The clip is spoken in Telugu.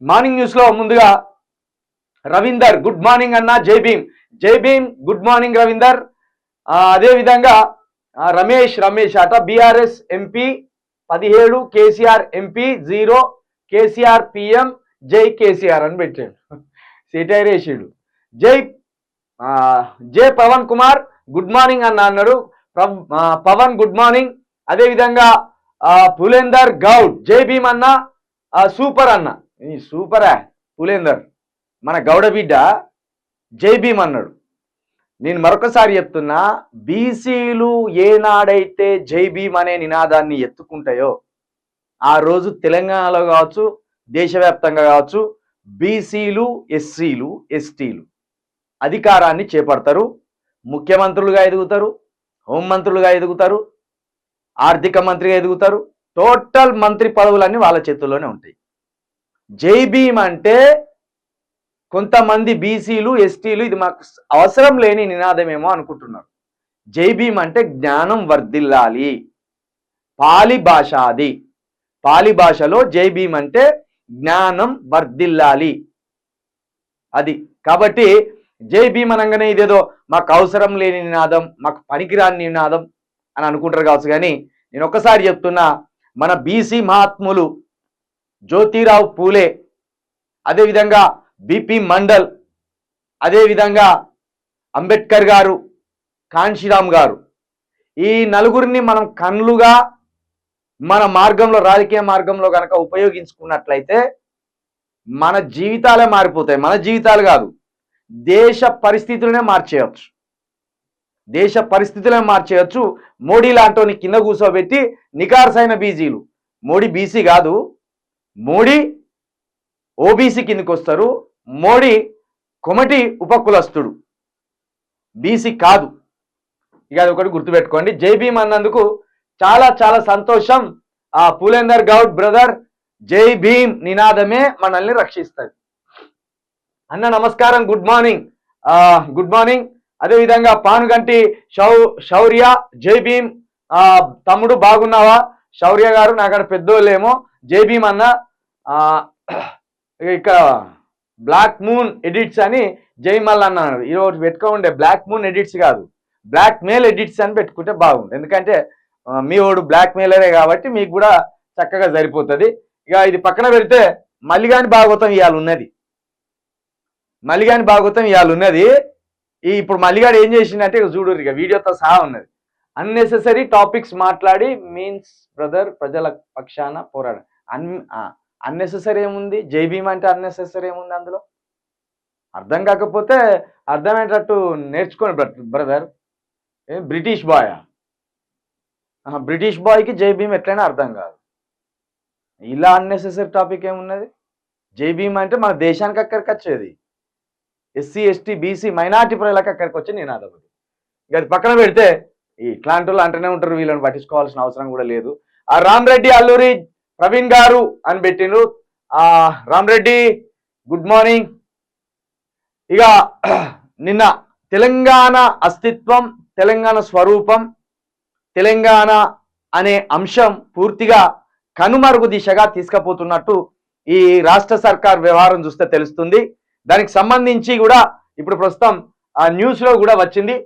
మార్నింగ్ న్యూస్ లో ముందుగా రవీందర్ గుడ్ మార్నింగ్ అన్న, జై భీమ్ గుడ్ మార్నింగ్ రవీందర్. అదే విధంగా రమేష్ అట BRS MP 17, KCR MP 0, KCR PM, జై కేసీఆర్ అని పెట్టాడు, సిటైర్ వేసాడు. జై పవన్ కుమార్ గుడ్ మార్నింగ్ అన్న అన్నాడు. Pawan good morning. అదే విధంగా పులేందర్ గౌడ్ జై భీమ్ అన్న, సూపర్ అన్న. సూపరా పులేందర్, మన గౌడ బిడ్డ జై భీమ్ అన్నాడు. నేను మరొకసారి చెప్తున్నా, బీసీలు ఏనాడైతే జై భీమ్ అనే నినాదాన్ని ఎత్తుకుంటాయో ఆ రోజు తెలంగాణలో కావచ్చు, దేశవ్యాప్తంగా కావచ్చు, బీసీలు, ఎస్సీలు, ఎస్టీలు అధికారాన్ని చేపడతారు. ముఖ్యమంత్రులుగా ఎదుగుతారు, హోంమంత్రులుగా ఎదుగుతారు, ఆర్థిక మంత్రిగా ఎదుగుతారు. టోటల్ మంత్రి పదవులన్నీ వాళ్ళ చేతుల్లోనే ఉంటాయి. జై భీమ్ అంటే కొంతమంది బీసీలు, ఎస్టీలు ఇది మాకు అవసరం లేని నినాదమేమో అనుకుంటున్నారు. జై భీమ్ అంటే జ్ఞానం వర్ధిల్లాలి, పాలి భాష అది. పాలి భాషలో జై భీమ్ అంటే జ్ఞానం వర్ధిల్లాలి అది. కాబట్టి జై భీమ్ అనగానే ఇదేదో మాకు అవసరం లేని నినాదం, మాకు పనికిరాని నినాదం అని అనుకుంటారు కావచ్చు. కానీ నేను ఒక్కసారి చెప్తున్నా, మన బీసీ మహాత్ములు జ్యోతిరావు పూలే, అదేవిధంగా బిపి మండల్, అదేవిధంగా అంబేద్కర్ గారు, కాన్షీరామ్ గారు, ఈ నలుగురిని మనం కన్నులుగా మన మార్గంలో, రాజకీయ మార్గంలో కనుక ఉపయోగించుకున్నట్లయితే మన జీవితాలే మారిపోతాయి. మన జీవితాలు కాదు, దేశ పరిస్థితులనే మార్చేయచ్చు. దేశ పరిస్థితులనే మార్చేయచ్చు. మోడీ లాంటి కింద కూర్చోబెట్టి నికార్సైన బీసీలు, మోడీ బీసీ కాదు, మోడీ ఓబీసీ కిందకి వస్తారు. మోడీ కొమటి ఉపకులస్తుడు, బీసీ కాదు. ఇక అది ఒకటి గుర్తుపెట్టుకోండి. జై భీమ్ అన్నందుకు చాలా చాలా సంతోషం. పులేందర్ గౌడ్ బ్రదర్, జై భీమ్ నినాదమే మనల్ని రక్షిస్తుంది అన్న. నమస్కారం, గుడ్ మార్నింగ్. Good morning. అదేవిధంగా పానుగంటి శౌర్య, జై భీమ్ తమ్ముడు, బాగున్నావా? శౌర్య గారు నాకన్నా పెద్దోళ్ళేమో. జై భీమ్ అన్న. ఇక్కడ బ్లాక్ మూన్ ఎడిట్స్ అని జైమల్ అన్నాడు. ఈరోజు పెట్టుకోండి, బ్లాక్ మూన్ ఎడిట్స్ కాదు, బ్లాక్ మెయిల్ ఎడిట్స్ అని పెట్టుకుంటే బాగుంది. ఎందుకంటే మీ వాడు బ్లాక్ మెయిలరే కాబట్టి మీకు కూడా చక్కగా సరిపోతుంది. ఇక ఇది పక్కన పెడితే మల్లిగాని భాగవతం ఇవాళ ఉన్నది. మల్లిగాని భాగవతం ఇవాళ ఉన్నది. ఇప్పుడు మల్లిగాడు ఏం చేసిందంటే ఇక చూడు, ఇక వీడియోతో సహా ఉన్నది. అన్నెసెసరీ టాపిక్స్ మాట్లాడి మీన్స్ బ్రదర్ ప్రజల పక్షాన పోరాడ. అన్నెసెసరీ ఏముంది? జై భీమ్ అంటే అన్నెసెసరీ ఏముంది అందులో? అర్థం కాకపోతే అర్థమయ్యేటట్టు నేర్చుకోండి బ్రదర్. బ్రిటిష్ బాయ్, బ్రిటిష్ బాయ్కి జై భీమ్ ఎట్లయినా అర్థం కాదు. ఇలా అన్నెసెసరీ టాపిక్ ఏమున్నది? జై భీమ్ అంటే మన దేశానికి అక్కడికి వచ్చేది, ఎస్సీ, ఎస్టీ, బీసీ, మైనార్టీ ప్రజలకు అక్కడికి వచ్చి నినాదం. ఇక అది పక్కన పెడితే ఇట్లాంటి వాళ్ళు అంటూనే ఉంటారు, వీళ్ళని పట్టించుకోవాల్సిన అవసరం కూడా లేదు. రామరెడ్డి అల్లూరి ప్రవీణ్ గారు అని పెట్టిండ్రు. Rama Reddy good morning. ఇక నిన్న తెలంగాణ అస్తిత్వం, తెలంగాణ స్వరూపం, తెలంగాణ అనే అంశం పూర్తిగా కనుమరుగు దిశగా తీసుకుపోతున్నట్టు ఈ రాష్ట్ర సర్కార్ వ్యవహారం చూస్తే తెలుస్తుంది. దానికి సంబంధించి కూడా ఇప్పుడు ప్రస్తుతం న్యూస్ లో కూడా వచ్చింది.